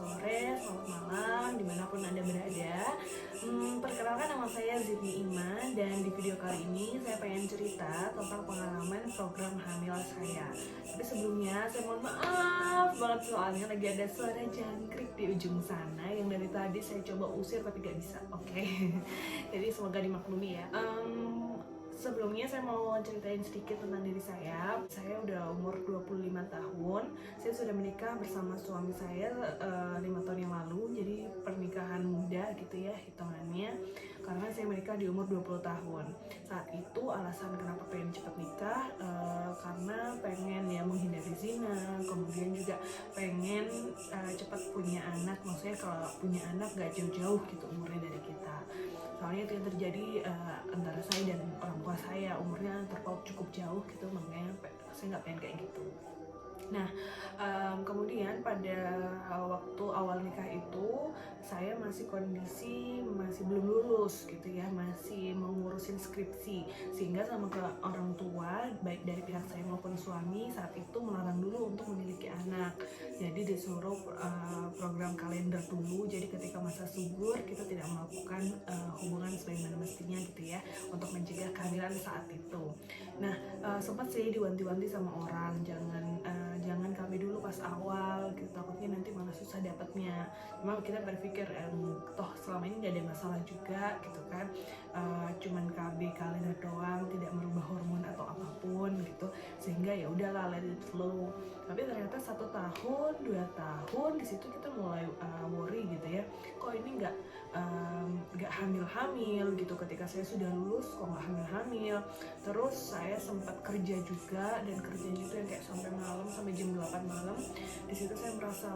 sore, selamat malam, dimanapun Anda berada. Perkenalkan, nama saya Zidni Iman, dan di video kali ini saya pengen cerita tentang pengalaman program hamil saya. Tapi sebelumnya saya mohon maaf banget, soalnya lagi ada suara jangkrik di ujung sana yang dari tadi saya coba usir tapi gak bisa. Oke. Jadi semoga dimaklumi ya. Sebelumnya saya mau ceritain sedikit tentang diri saya. Saya udah umur 25 tahun. Saya sudah menikah bersama suami saya 5 tahun yang lalu. Jadi pernikahan muda gitu ya hitungannya. Karena saya menikah di umur 20 tahun. Saat itu alasan kenapa pengen cepat nikah karena pengen ya menghindari zina. Kemudian juga pengen cepat punya anak. Maksudnya kalau punya anak gak jauh-jauh gitu umurnya dari kita. Soalnya itu yang terjadi antara saya dan orang tua saya, umurnya terpaut cukup jauh gitu, makanya saya nggak pengen kayak gitu. Nah, kemudian pada waktu awal nikah itu saya masih kondisi masih belum lulus gitu ya, masih mengurusin skripsi, sehingga sama ke orang tua baik dari pihak saya maupun suami saat itu melarang dulu untuk memiliki anak. Jadi disuruh program kalender dulu. Jadi ketika masa subur kita tidak melakukan hubungan sebagaimana mestinya gitu ya, untuk mencegah kehamilan saat itu. Nah, sempat sih diwanti-wanti sama orang, jangan KB dulu pas awal gitu, takutnya nanti malah susah dapatnya. Cuma kita berpikir toh selama ini gak ada masalah juga gitu kan, cuman KB kalender doang, tidak merubah hormon atau apapun gitu, sehingga ya udahlah, let it flow. Tapi ternyata 1 tahun 2 tahun di situ kita mulai worry gitu ya, kok ini nggak hamil-hamil gitu. Ketika saya sudah lulus kok nggak hamil-hamil. Terus saya sempat kerja juga, dan kerjanya itu yang kayak sampai malam, sampai jam 8 malam. Di situ saya merasa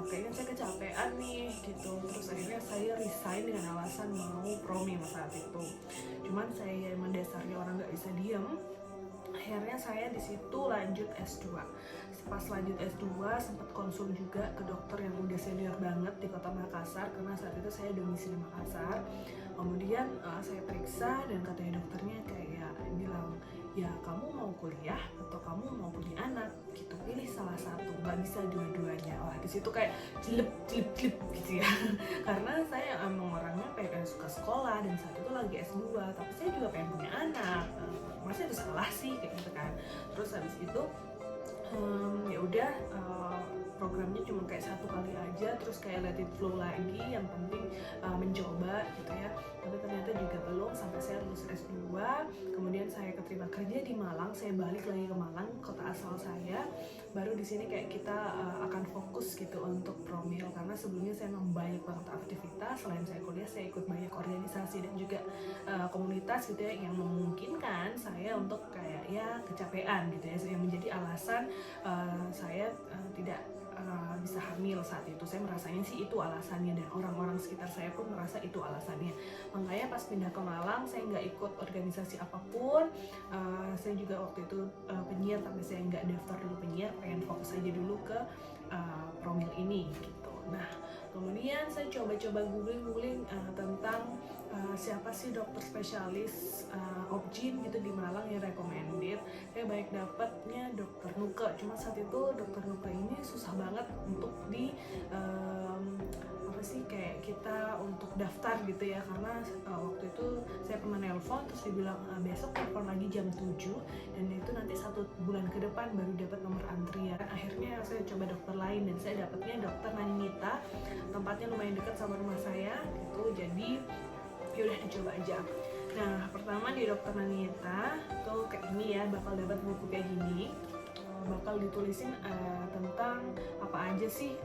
kayaknya saya kecapean nih gitu. Terus akhirnya saya resign dengan alasan mau promil saat itu. Cuman saya mendasarnya orang nggak bisa diam. Akhirnya saya di situ lanjut S2. Pas lanjut S2 sempat konsul juga ke dokter yang udah senior banget di Kota Makassar, karena saat itu saya domisili Makassar. Kemudian saya periksa, dan katanya dokternya kayak bilang, ya kamu mau kuliah atau kamu mau punya anak gitu, pilih salah satu, nggak bisa dua-duanya. Wah, di situ kayak jelep gitu ya. Karena saya emang orangnya pengen suka sekolah, dan saat itu lagi S2, tapi saya juga pengen punya anak. Masa itu salah sih kayak gitu kan. Terus habis itu ya udah, programnya cuma kayak 1 kali aja, terus kayak let it flow lagi, yang penting mencoba gitu ya. Tapi ternyata juga belum, sampai saya lulus S2. Kemudian saya keterima kerja di Malang, saya balik lagi ke Malang, kota asal saya. Baru di sini kayak kita akan fokus gitu untuk promil, karena sebelumnya saya memang banyak banget aktivitas. Selain saya kuliah, saya ikut banyak organisasi dan juga komunitas gitu ya, yang memungkinkan saya untuk kayak ya kecapean gitu ya, yang menjadi alasan saya tidak bisa hamil saat itu. Saya merasanya sih itu alasannya, dan orang-orang sekitar saya pun merasa itu alasannya. Makanya pas pindah ke Malang, saya nggak ikut organisasi apapun. Saya juga waktu itu penyiar, tapi saya nggak daftar dulu penyiar, pengen fokus aja dulu ke promil ini gitu. Nah, kemudian saya coba-coba googling tentang siapa sih dokter spesialis obgyn gitu di Malang yang recommended. Saya baik dapatnya dokter Nuke, cuma saat itu dokter Nuke ini susah banget untuk di apa sih, kayak kita untuk daftar gitu ya, karena waktu itu saya pernah nelpon, terus dibilang besok telepon lagi jam 7, dan itu nanti 1 bulan ke depan baru dapat nomor antrian. Akhirnya saya coba dokter lain, dan saya dapatnya dokter Nanita, tempatnya lumayan dekat sama rumah saya gitu. Jadi yaudah dicoba aja. Nah, pertama di dokter Nanita tuh kayak gini ya, bakal dapat buku kayak gini, bakal ditulisin tentang apa aja sih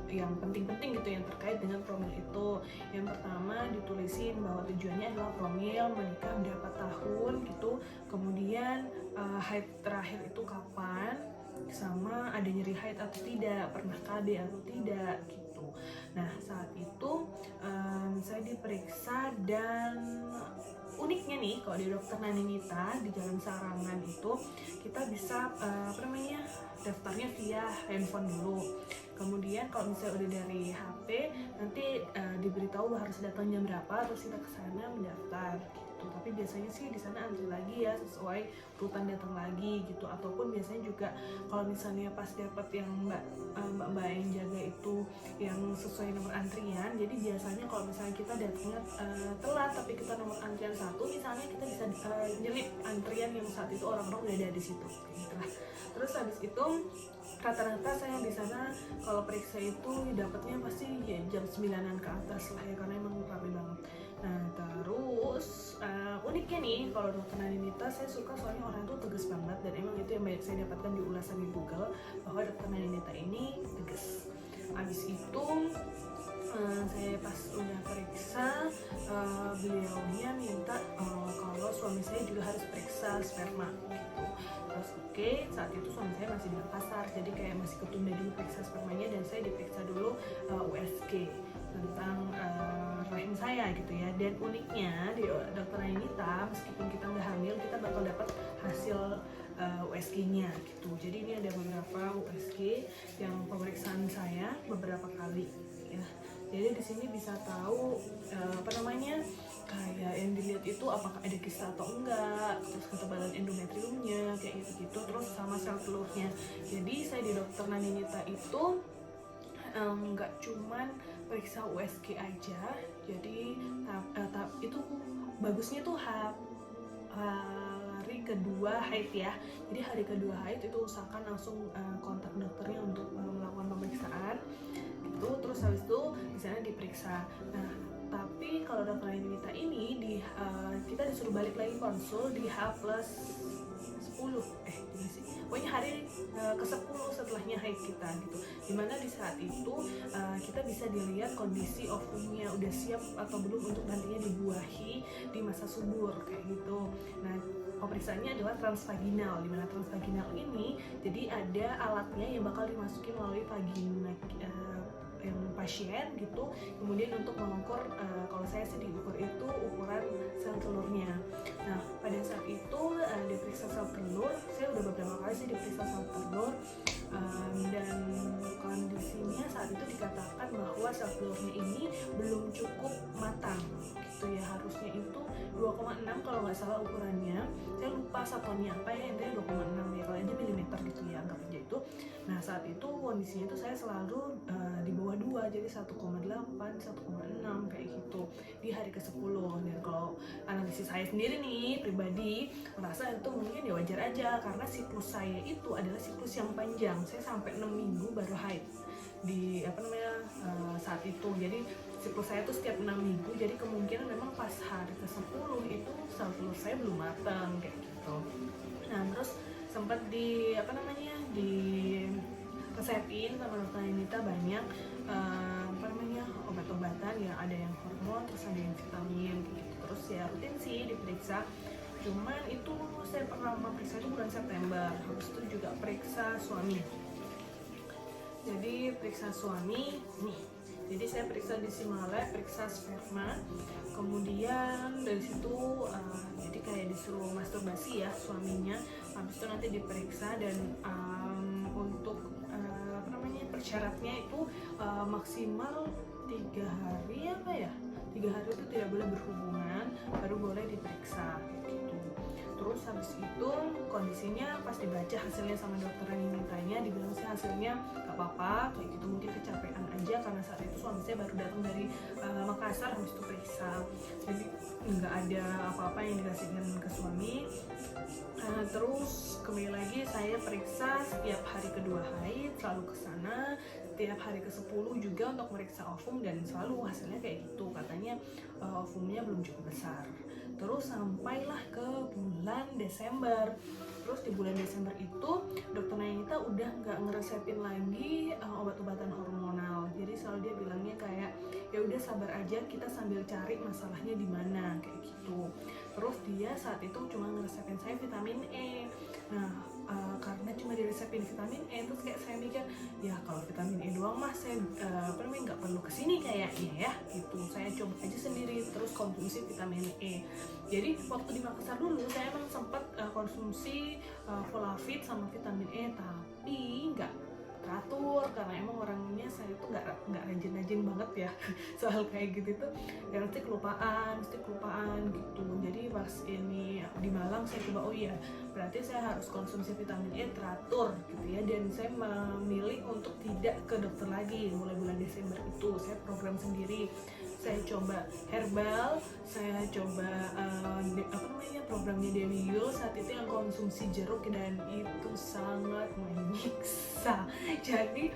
yang penting-penting gitu yang terkait dengan promil itu. Yang pertama ditulisin bahwa tujuannya adalah promil, menikah berapa tahun gitu, kemudian haid terakhir itu kapan, sama ada nyeri haid atau tidak, pernah KB atau tidak gitu. Nah, saat itu saya diperiksa, dan uniknya nih kalau di dokter Nanita di Jalan Sarangan itu kita bisa daftarnya via handphone dulu. Kemudian kalau misalnya udah dari HP, nanti diberitahu harus datang jam berapa, terus kita ke sana mendaftar gitu. Tapi biasanya sih di sana antri lagi ya, sesuai urutan datang lagi gitu. Ataupun biasanya juga kalau misalnya pas dapat yang mbak yang jaga itu yang sesuai nomor antrian, jadi biasanya kalau misalnya kita datangnya telat tapi kita nomor antrian 1, misalnya kita bisa nyelip antrian yang saat itu orang-orang udah ada di situ gitu lah. Terus habis itu rata-rata saya di sana kalau periksa itu dapatnya pasti ya jam 9-an ke atas lah ya, karena emang ramai banget. Nah terus uniknya nih kalau dokter Naninita saya suka soalnya orang itu tegas banget, dan emang itu yang banyak saya dapatkan di ulasan di Google bahwa dokter Naninita ini tegas. Habis itu saya pas udah periksa, beliaunya minta kalau suami saya juga harus periksa sperma gitu. Terus oke, saat itu suami saya masih di Makassar, jadi kayak masih ketunda dulu periksa spermanya, dan saya diperiksa dulu USG tentang rahim saya gitu ya. Dan uniknya di dokter Naninita, meskipun kita nggak hamil, kita bakal dapat hasil USG-nya gitu. Jadi ini ada beberapa USG yang pemeriksaan saya beberapa kali ya. Jadi di sini bisa tahu kayak yang dilihat itu apakah ada kista atau enggak, terus ketebalan endometriumnya kayak gitu-gitu, terus sama sel telurnya. Jadi saya di dokter Naninita itu nggak cuman periksa USG aja, jadi itu bagusnya tuh hari kedua haid ya. Jadi hari kedua haid itu usahakan langsung kontak dokternya untuk melakukan pemeriksaan gitu. Terus habis itu di sana diperiksa. Nah tapi kalau dokter Naninita ini kita disuruh balik lagi konsul di H+10 gini sih, pokoknya hari ke-10 setelahnya haid kita gitu. Dimana di saat itu kita bisa dilihat kondisi ovumnya udah siap atau belum untuk nantinya dibuahi di masa subur kayak gitu. Nah pemeriksaannya adalah transvaginal, dimana transvaginal ini jadi ada alatnya yang bakal dimasuki melalui vagina yang pasien gitu, kemudian untuk mengukur kalau saya sih diukur itu ukuran sel telurnya. Nah pada saat itu diperiksa sel telur, saya udah beberapa kali sih diperiksa sel telur, dan kondisinya saat itu dikatakan bahwa sel telurnya ini belum cukup matang gitu ya, harusnya itu 2,6 kalau nggak salah ukurannya, saya lupa satuannya apa ya, intinya 2,6 ya, kalau aja milimeter gitu ya anggap aja itu. Nah saat itu kondisinya itu saya selalu di bawah 2, jadi 1,8, 1,6 kayak gitu di hari ke-10. Dan kalau analisis saya sendiri nih pribadi merasa itu mungkin ya wajar aja, karena siklus saya itu adalah siklus yang panjang, saya sampai 6 minggu baru haid di saat itu. Jadi siklus saya tuh setiap 6 minggu, jadi kemungkinan memang pas hari ke-10 itu sel telur saya belum matang kayak gitu. Nah terus sempat di resepin sama dokter Naninita banyak obat-obatan ya, ada yang hormon, terus ada yang vitamin gitu. Terus ya rutin sih diperiksa, cuman itu saya pernah periksa itu bulan September. Habis itu juga periksa suami, jadi periksa suami nih, jadi saya periksa di Simale, periksa sperma, kemudian dari situ jadi kayak disuruh masturbasi ya suaminya. Habis itu nanti diperiksa, dan untuk persyaratnya itu maksimal 3 hari 3 hari itu tidak boleh berhubungan, baru boleh diperiksa gitu. Terus habis itu kondisinya pas dibaca hasilnya sama dokter Naninitanya, dibilang sih hasilnya gak apa-apa kayak gitu, mungkin kecapean aja karena saat itu suami saya baru datang dari Makassar habis itu periksa, jadi nggak ada apa-apa yang dikasihkan ke suami. Terus kembali lagi saya periksa setiap hari kedua haid, selalu ke sana. Setiap hari ke-10 juga untuk meriksa ovum, dan selalu hasilnya kayak gitu, katanya ovumnya belum cukup besar. Terus sampailah ke bulan Desember. Terus di bulan Desember itu dokter Naninita udah nggak ngeresepin lagi obat-obatan hormonal. Jadi selalu dia bilangnya kayak ya udah sabar aja, kita sambil cari masalahnya di mana kayak gitu. Terus dia saat itu cuma ngeresepin saya vitamin E. Nah karena cuma diresepin vitamin E, terus kayak saya mikir ya kalau vitamin E doang mah saya nggak perlu kesini kayaknya ya gitu. Saya coba aja sendiri terus konsumsi vitamin E. Jadi waktu di Makassar dulu saya emang sempat konsumsi Folavit sama vitamin E, tapi nggak teratur, karena emang orangnya saya tuh nggak rajin-rajin banget ya soal kayak gitu tuh ya mesti kelupaan gitu. Jadi pas ini di Malang saya coba, oh iya berarti saya harus konsumsi vitamin E teratur gitu ya, dan saya memilih untuk tidak ke dokter lagi. Mulai bulan Desember itu saya program sendiri, saya coba herbal, saya coba programnya Dewi Yul saat itu yang konsumsi jeruk, dan itu sangat menyiksa. Jadi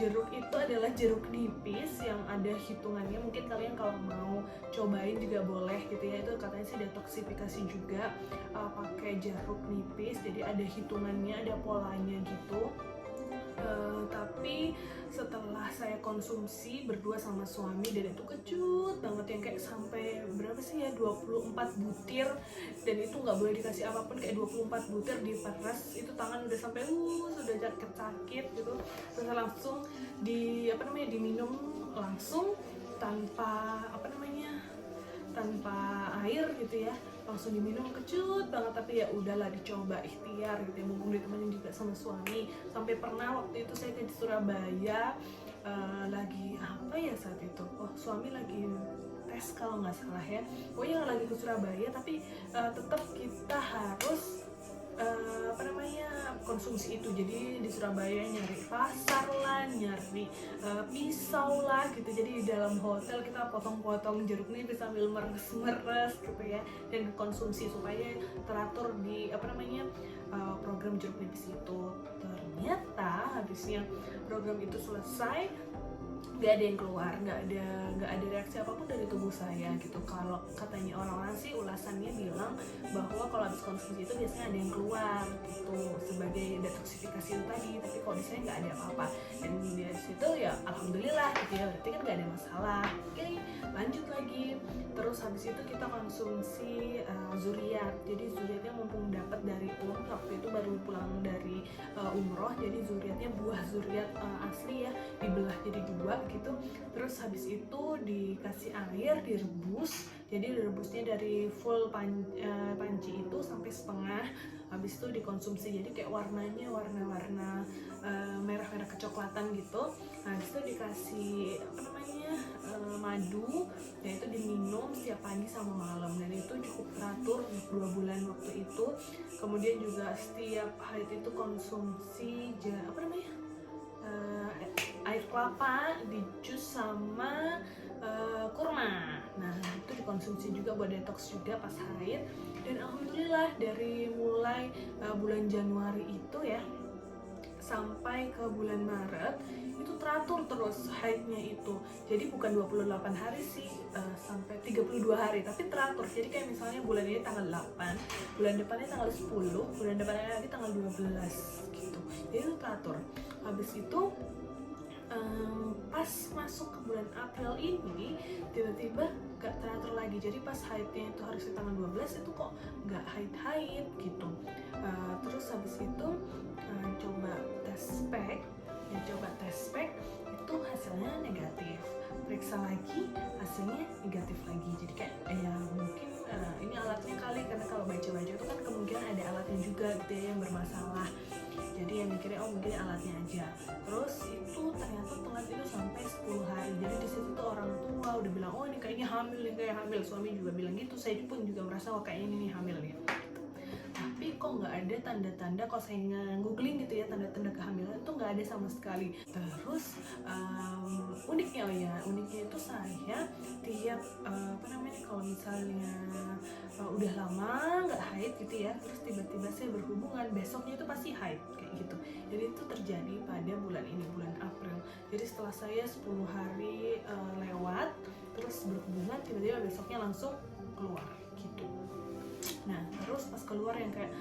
jeruk itu adalah jeruk nipis yang ada hitungannya, mungkin kalian kalau mau cobain juga boleh gitu ya, itu katanya sih detoksifikasi juga pakai jeruk nipis, jadi ada hitungannya, ada polanya gitu. Tapi setelah saya konsumsi berdua sama suami, dan itu kecut banget yang kayak sampai berapa sih ya, 24 butir, dan itu nggak boleh dikasih apapun, kayak 24 butir diperes, itu tangan udah sampai sudah sakit gitu. Terus langsung diminum langsung tanpa tanpa air gitu ya, langsung diminum, kecut banget. Tapi ya udahlah, dicoba ikhtiar gitu ya, mumpung ditemenin juga sama suami. Sampai pernah waktu itu saya ke Surabaya, lagi apa ya saat itu, suami lagi tes kalau nggak salah ya, pokoknya lagi ke Surabaya, tapi tetap kita harus konsumsi itu. Jadi di Surabaya nyari pasar lah, nyari pisau lah gitu. Jadi di dalam hotel kita potong-potong jeruk nipis sambil meres-meres gitu ya, dan konsumsi supaya teratur di program jeruk nipis itu. Ternyata habisnya program itu selesai, nggak ada yang keluar, nggak ada reaksi apapun dari tubuh saya gitu. Kalau katanya orang-orang sih, ulasannya bilang bahwa kalau habis konsumsi itu biasanya ada yang keluar gitu sebagai detoksifikasi itu tadi, tapi kalau di saya nggak ada apa-apa, dan di situ ya alhamdulillah gitu ya, berarti kan nggak ada masalah. Oke, lanjut lagi. Terus habis itu kita konsumsi zuriat. Jadi zuriatnya mumpung dapat dari waktu itu baru pulang dari umroh, jadi zuriatnya buah zuriat asli ya, dibelah jadi dua gitu. Terus habis itu dikasih air, direbus. Jadi direbusnya dari full panci itu sampai setengah. Habis itu dikonsumsi, jadi kayak warnanya warna-warna merah-merah kecoklatan gitu. Nah, habis itu dikasih madu, dan itu diminum setiap pagi sama malam, dan itu cukup teratur 2 bulan waktu itu. Kemudian juga setiap hari itu konsumsi air kelapa di jus sama kurma. Nah, itu dikonsumsi juga buat detox juga pas haid. Dan alhamdulillah dari mulai bulan Januari itu ya sampai ke bulan Maret itu teratur terus haidnya itu. Jadi bukan 28 hari sih, sampai 32 hari, tapi teratur. Jadi kayak misalnya bulan ini tanggal 8, bulan depannya tanggal 10, bulan depannya lagi tanggal 12 gitu. Jadi itu teratur. Habis itu pas masuk ke bulan April ini tiba-tiba gak teratur lagi. Jadi pas haidnya itu harus di tanggal 12, itu kok gak haid gitu. Terus habis itu coba tes spek itu hasilnya negatif. Periksa lagi, hasilnya negatif lagi. Jadi kayak ya mungkin ini alatnya kali, karena kalau baca-baca itu kan kemungkinan ada alatnya juga gitu ya yang bermasalah. Jadi yang mikirnya mungkin alatnya aja. Terus itu ternyata telat itu sampai 10 hari. Jadi di situ tuh orang tua udah bilang, oh ini kayaknya hamil nih, kayak hamil. Suami juga bilang gitu. Saya pun juga merasa kayaknya ini hamil nih. Tapi kok nggak ada tanda-tanda, kalau saya googling gitu ya, tanda-tanda kehamilan itu nggak ada sama sekali. Terus uniknya itu saya tiap kalau misalnya udah lama nggak haid gitu ya, terus tiba-tiba saya berhubungan, besoknya itu pasti haid kayak gitu. Jadi itu terjadi pada bulan ini, bulan April. Jadi setelah saya 10 hari lewat terus berhubungan, tiba-tiba besoknya langsung keluar gitu. Nah, terus pas keluar yang kayak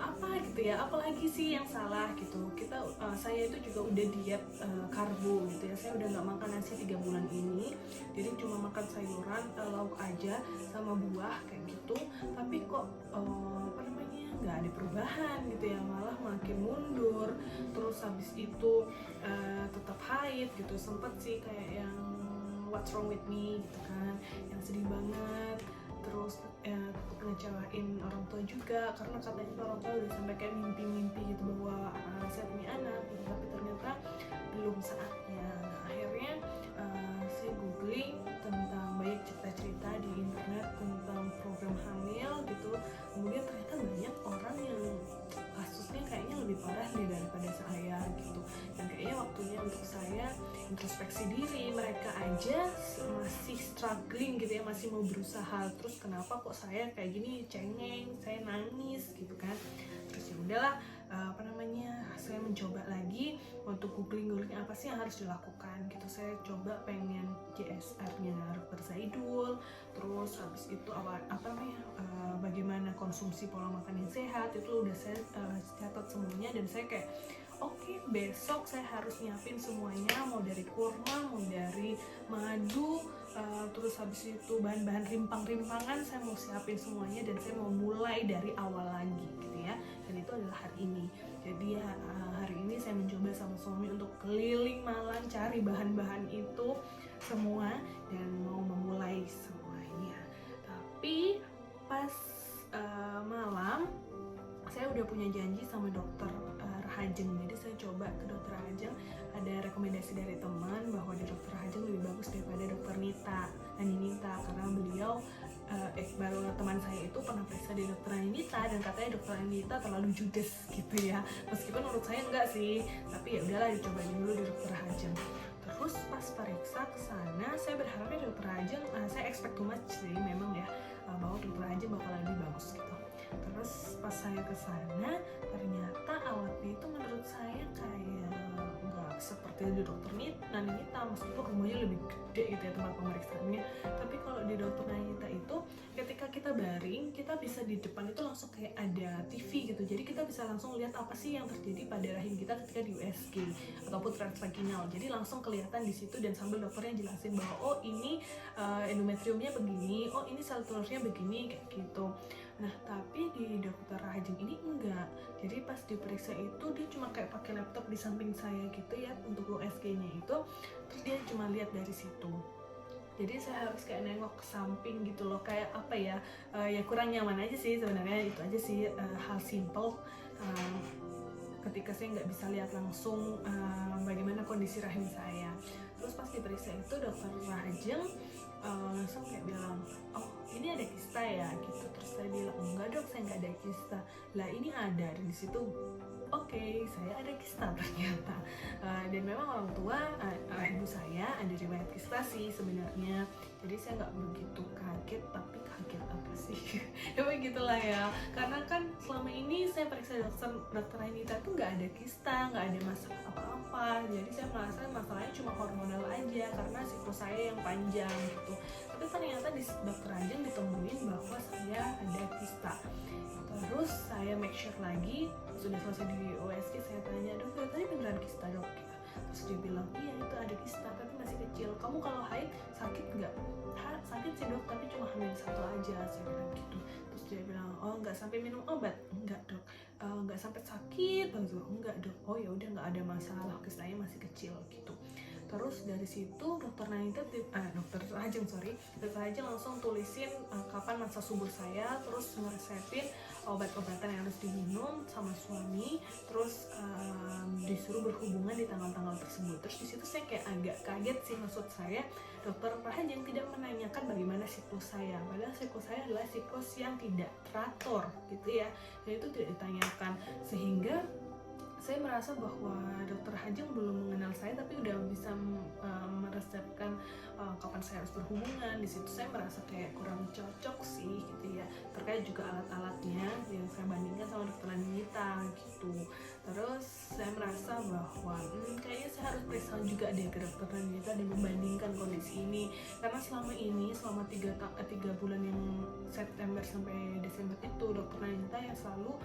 apa gitu ya, apalagi sih yang salah gitu. Saya itu juga udah diet karbo gitu ya. Saya udah nggak makan nasi 3 bulan ini, jadi cuma makan sayuran, lauk aja sama buah kayak gitu. Tapi kok nggak ada perubahan gitu ya, malah makin mundur. Terus habis itu tetap haid gitu. Sempet sih kayak yang what's wrong with me gitu kan, yang sedih banget. terus takut ngecewain orang tua juga, karena katanya orang tua udah sampai kayak mimpi-mimpi gitu bahwa saya punya anak gitu, tapi ternyata belum saatnya. Nah, akhirnya saya googling tentang banyak cerita-cerita di internet tentang program hamil gitu, kemudian ternyata banyak orang yang kasusnya kayaknya lebih parah nih daripada saya gitu, dan kayaknya waktunya untuk saya introspeksi diri. Mereka aja masih struggling gitu ya, masih mau berusaha, terus kenapa kok saya kayak gini, cengeng, saya nangis gitu kan. Terus ya udahlah, saya mencoba lagi untuk googling apa sih yang harus dilakukan gitu. Saya coba pengen CSR-nya Dr. Zaidul, terus habis itu bagaimana konsumsi pola makan yang sehat, itu udah saya catat semuanya, dan saya kayak oke, besok saya harus nyiapin semuanya, mau dari kurma, mau dari madu, terus habis itu bahan-bahan rimpang-rimpangan saya mau siapin semuanya, dan saya mau mulai dari awal lagi gitu ya. Dan itu adalah hari ini. Jadi ya hari ini saya mencoba sama suami untuk keliling Malang cari bahan-bahan itu semua dan mau memulai semuanya. Tapi pas malam saya udah punya janji sama dokter Rahajeng, jadi saya coba ke dokter Rahajeng. Ada rekomendasi dari teman bahwa di dokter Rahajeng lebih bagus daripada dokter Ninita, karena beliau baru teman saya itu pernah periksa di dokter Ninita, dan katanya dokter Ninita terlalu judes gitu ya, meskipun menurut saya enggak sih, tapi ya udahlah dicoba dulu di dokter Rahajeng. Terus pas periksa ke sana, saya berharapnya dokter Rahajeng, saya expect too much sih memang ya, bahwa dokter Rahajeng bakal lebih bagus gitu. Terus pas saya ke sana, ternyata alatnya itu menurut saya kayak nggak seperti di dokter Ninita, meskipun rumahnya lebih gede gitu ya tempat pemeriksaannya. Tapi kalau di dokter Ninita itu ketika kita baring, kita bisa di depan itu langsung kayak ada TV gitu, jadi kita bisa langsung lihat apa sih yang terjadi pada rahim kita ketika di USG ataupun transvaginal. Jadi langsung kelihatan di situ, dan sambil dokternya jelasin bahwa oh ini endometriumnya begini, oh ini sel telurnya begini, kayak gitu. Nah, tapi di dokter Rahajeng ini enggak. Jadi pas diperiksa itu dia cuma kayak pakai laptop di samping saya gitu ya untuk USG-nya itu, terus dia cuma lihat dari situ. Jadi saya harus kayak nengok ke samping gitu loh, kayak apa ya, ya kurang nyaman aja sih sebenarnya. Itu aja sih hal simple ketika saya nggak bisa lihat langsung bagaimana kondisi rahim saya. Terus pas diperiksa itu dokter Rahajeng langsung kayak bilang, oh ini ada kista ya gitu. Terus saya bilang, enggak dok, saya nggak ada kista. Lah ini ada, dan di situ oke, saya ada kista ternyata. Dan memang orang tua ibu saya ada riwayat kista sih sebenarnya. Jadi saya nggak begitu kaget, tapi kaget apa sih? Ya begitulah ya. Karena kan selama ini saya periksa dokter Anita tuh nggak ada kista, nggak ada masalah apa-apa. Jadi saya merasa masalahnya cuma hormonal aja karena siklus saya yang panjang gitu. Tapi ternyata di dokter Ajeng ditemuin bahwa saya ada kista. Terus saya make sure lagi, sudah selesai di USG, saya tanya, dok, tadi beneran kista dok? Terus dia bilang, iya itu ada kista, tapi masih kecil. Kamu kalau haid sakit nggak? Sakit sih dok, tapi cuma hamil 1 aja, saya bilang gitu. Terus dia bilang, oh nggak sampai minum obat? Enggak dok. Nggak sampai sakit? Enggak dok. Oh ya udah, nggak ada masalah, kistanya masih kecil gitu. Terus dari situ dokter Ajeng langsung tulisin kapan masa subur saya, terus ngeresepin obat-obatan yang harus diminum sama suami, terus disuruh berhubungan di tanggal-tanggal tersebut. Terus di situ saya kayak agak kaget sih, maksud saya dokter Ajeng tidak menanyakan bagaimana siklus saya, padahal siklus saya adalah siklus yang tidak teratur gitu ya, dan itu tidak ditanyakan, sehingga saya merasa bahwa dokter Ajeng belum mengenal saya, tapi udah bisa meresepkan kapan saya harus berhubungan. Di situ saya merasa kayak kurang cocok sih gitu ya. Terkait juga alat-alatnya yang saya bandingkan sama dokter Anita gitu. Terus saya merasa bahwa kayaknya saya harus periksa juga deh ke dokter Anita dan membandingkan kondisi ini. Karena selama 3 bulan yang September sampai Desember itu dokter Anita yang selalu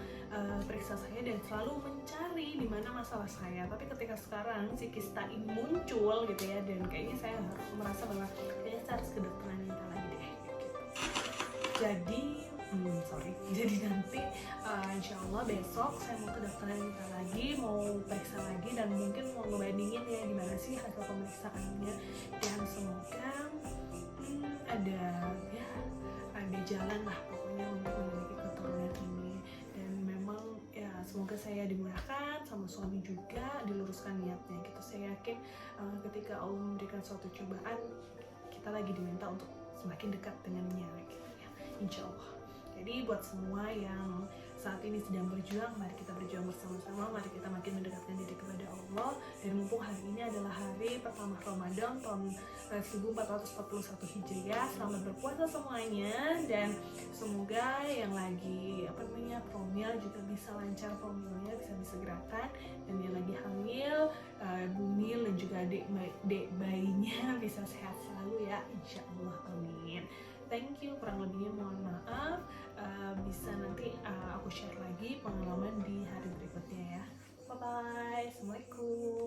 periksa saya dan selalu mencari di mana masalah saya. Tapi ketika sekarang si kista ini muncul gitu ya, dan kayaknya saya harus merasa bahwa kayaknya saya harus ke dokter Anita lagi deh gitu. Jadi nanti insya Allah besok saya mau ke dokter Anita lagi, mau periksa lagi, dan mungkin mau ngebandingin ya gimana sih hasil pemeriksaannya, dan semoga ada jalan lah pokoknya untuk memiliki keturunan ini. Dan memang ya semoga saya dimudahkan sama suami juga, diluruskan niatnya gitu. Saya yakin ketika Allah memberikan suatu cobaan, kita lagi diminta untuk semakin dekat dengannya gitu ya, insya Allah. Jadi buat semua yang saat ini sedang berjuang, mari kita berjuang bersama-sama, mari kita makin mendekatkan diri kepada Allah. Dan mumpung hari ini adalah hari pertama Ramadan tahun 1441 Hijriah, selamat berpuasa semuanya, dan semoga yang lagi promil juga bisa lancar promilnya, bisa disegerakan, dan yang lagi hamil, bumil dan juga dek bayinya bisa sehat selalu ya, insya Allah, amin. Thank you, kurang lebihnya mohon maaf. Bisa nanti aku share lagi pengalaman di hari berikutnya ya. Bye bye, assalamualaikum.